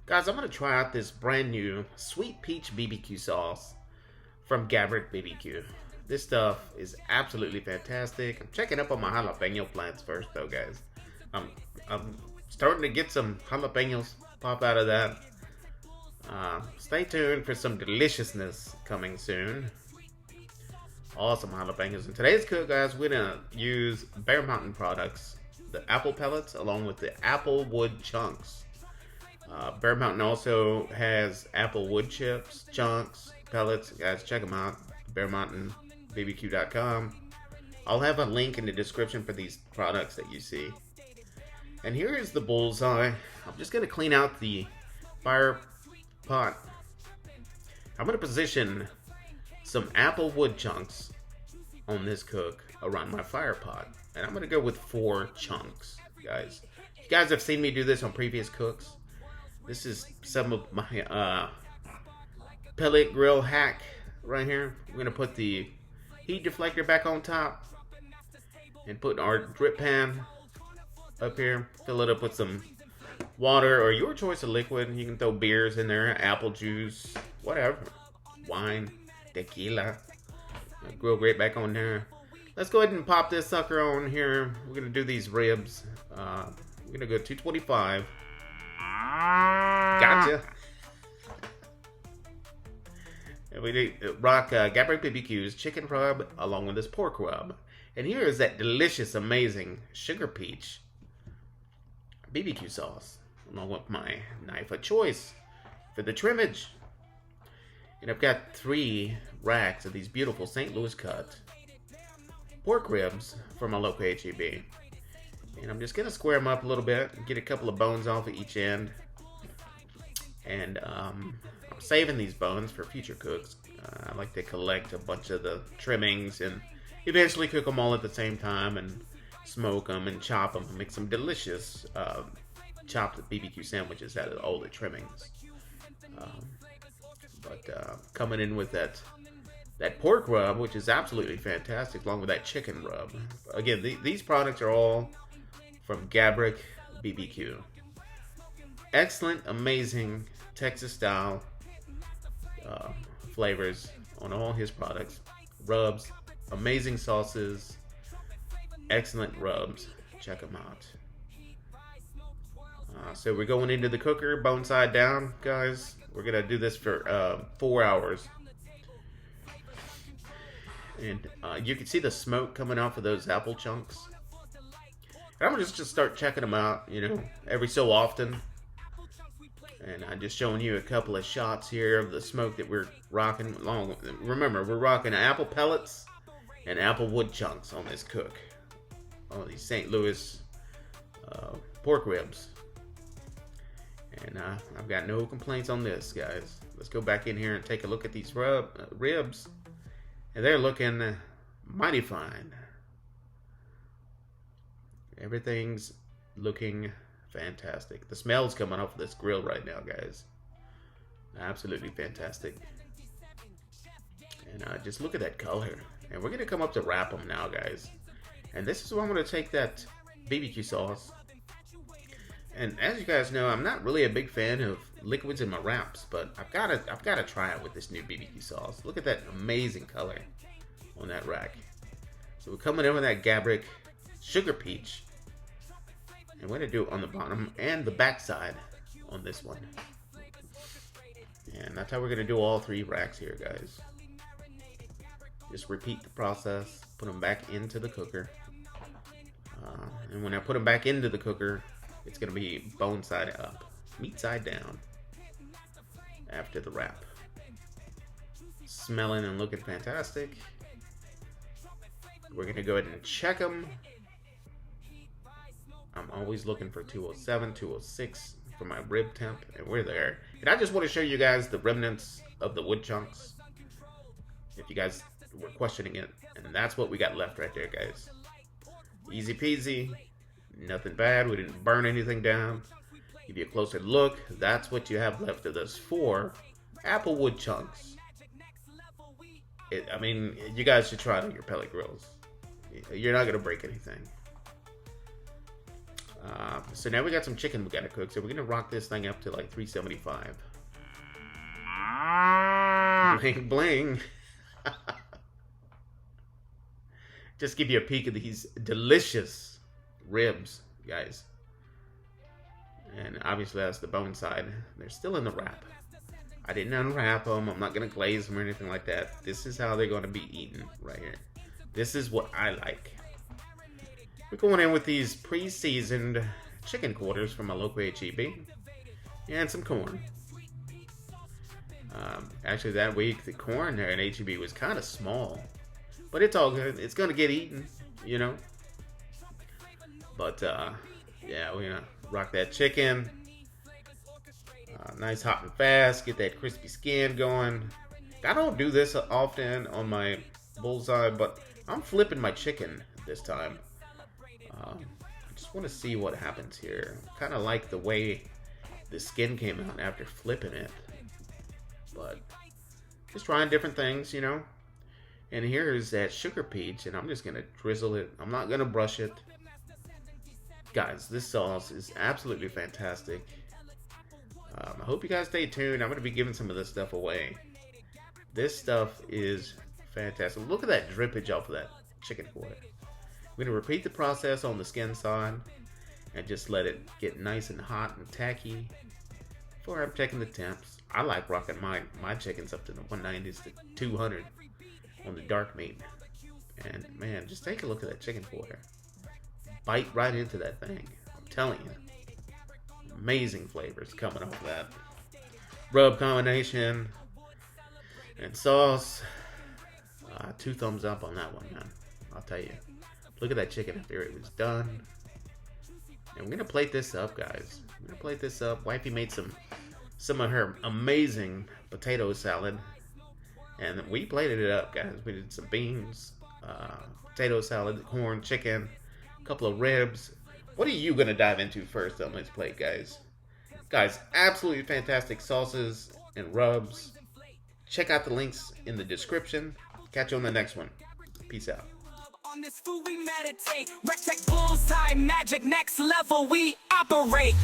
Guys, I'm going to try out this brand new Sweet Peach BBQ sauce from Gabrick BBQ. This stuff is absolutely fantastic. I'm checking up on my jalapeno plants first though, guys. I'm starting to get some jalapenos pop out of that. Stay tuned for some deliciousness coming soon. Awesome jalapenos. In today's cook, guys, we're going to use Bear Mountain products, the apple pellets, along with the apple wood chunks. Bear Mountain also has apple wood chips, chunks, pellets. Guys, check them out. BearMountainBBQ.com. I'll have a link in the description for these products that you see. And here is the Bullseye. I'm just going to clean out the fire pot. I'm going to position some apple wood chunks on this cook around my fire pot. And I'm going to go with 4 chunks, guys. You guys have seen me do this on previous cooks. This is some of my pellet grill hack right here. We're going to put the heat deflector back on top and put our drip pan up here. Fill it up with some water or your choice of liquid. You can throw beers in there, apple juice, whatever. Wine, tequila. Grill grate back on there. Let's go ahead and pop this sucker on here. We're going to do these ribs. We're going to go 225. Gotcha. And we rock Gabrick BBQ's chicken rub along with this pork rub. And here is that delicious, amazing sugar peach BBQ sauce along with my knife of choice for the trimmage. And I've got 3 racks of these beautiful St. Louis cut pork ribs from my local HEB. And I'm just going to square them up a little bit and get a couple of bones off of each end. And I'm saving these bones for future cooks. I like to collect a bunch of the trimmings and eventually cook them all at the same time and smoke them and chop them and make some delicious chopped BBQ sandwiches out of all the trimmings. Coming in with that pork rub, which is absolutely fantastic, along with that chicken rub. Again, these products are all from Gabrick BBQ. Excellent, amazing Texas style flavors on all his products. Rubs, amazing sauces, excellent rubs. Check them out. So we're going into the cooker, bone side down, guys. We're gonna do this for 4 hours. And you can see the smoke coming off of those apple chunks. And I'm just start checking them out, you know, every so often. And I'm just showing you a couple of shots here of the smoke that we're rocking along with. Remember, we're rocking apple pellets and apple wood chunks on this cook. On these St. Louis pork ribs. And I've got no complaints on this, guys. Let's go back in here and take a look at these ribs. And they're looking mighty fine. Everything's looking fantastic. The smell's coming off of this grill right now, guys. Absolutely fantastic. And just look at that color. And we're going to come up to wrap them now, guys. And this is where I'm going to take that BBQ sauce. And as you guys know, I'm not really a big fan of liquids in my wraps, but I've got to try it with this new BBQ sauce. Look at that amazing color on that rack. So we're coming in with that Gabrick sugar peach. And we're going to do it on the bottom and the back side on this one. And that's how we're going to do all 3 racks here, guys. Just repeat the process. Put them back into the cooker. And when I put them back into the cooker, it's going to be bone side up, meat side down after the wrap. Smelling and looking fantastic. We're going to go ahead and check them. I'm always looking for 207, 206 for my rib temp, and we're there. And I just want to show you guys the remnants of the wood chunks, if you guys were questioning it. And that's what we got left right there, guys. Easy peasy, nothing bad. We didn't burn anything down. Give you a closer look. That's what you have left of those 4 apple wood chunks. I mean, you guys should try it on your pellet grills. You're not going to break anything. So now we got some chicken we gotta cook. So we're gonna rock this thing up to like 375. Bling bling. Just give you a peek of these delicious ribs, guys. And obviously that's the bone side. They're still in the wrap. I didn't unwrap them. I'm not gonna glaze them or anything like that. This is how they're gonna be eaten right here. This is what I like. We're going in with these pre-seasoned chicken quarters from my local HEB. And some corn. Actually, that week, the corn there at HEB was kind of small. But it's all good. It's going to get eaten, you know. But, yeah, we're going to rock that chicken. Nice hot and fast. Get that crispy skin going. I don't do this often on my Bullseye, but I'm flipping my chicken this time. I just want to see what happens here. Kind of like the way the skin came out after flipping it. But just trying different things, you know. And here's that sugar peach, and I'm just going to drizzle it. I'm not going to brush it. Guys, this sauce is absolutely fantastic. I hope you guys stay tuned. I'm going to be giving some of this stuff away. This stuff is fantastic. Look at that drippage off of that chicken quarter. We're going to repeat the process on the skin side and just let it get nice and hot and tacky before I'm checking the temps. I like rocking my chickens up to the 190s to 200 on the dark meat. And man, just take a look at that chicken quarter. Bite right into that thing. I'm telling you. Amazing flavors coming off of that. Rub combination and sauce. 2 thumbs up on that one, man. I'll tell you. Look at that chicken after it was done. And we're going to plate this up, guys. We're going to plate this up. Wifey made some of her amazing potato salad. And we plated it up, guys. We did some beans, potato salad, corn, chicken, a couple of ribs. What are you going to dive into first on this plate, guys? Guys, absolutely fantastic sauces and rubs. Check out the links in the description. Catch you on the next one. Peace out. On this food we meditate, recteq bullseye magic, next level we operate.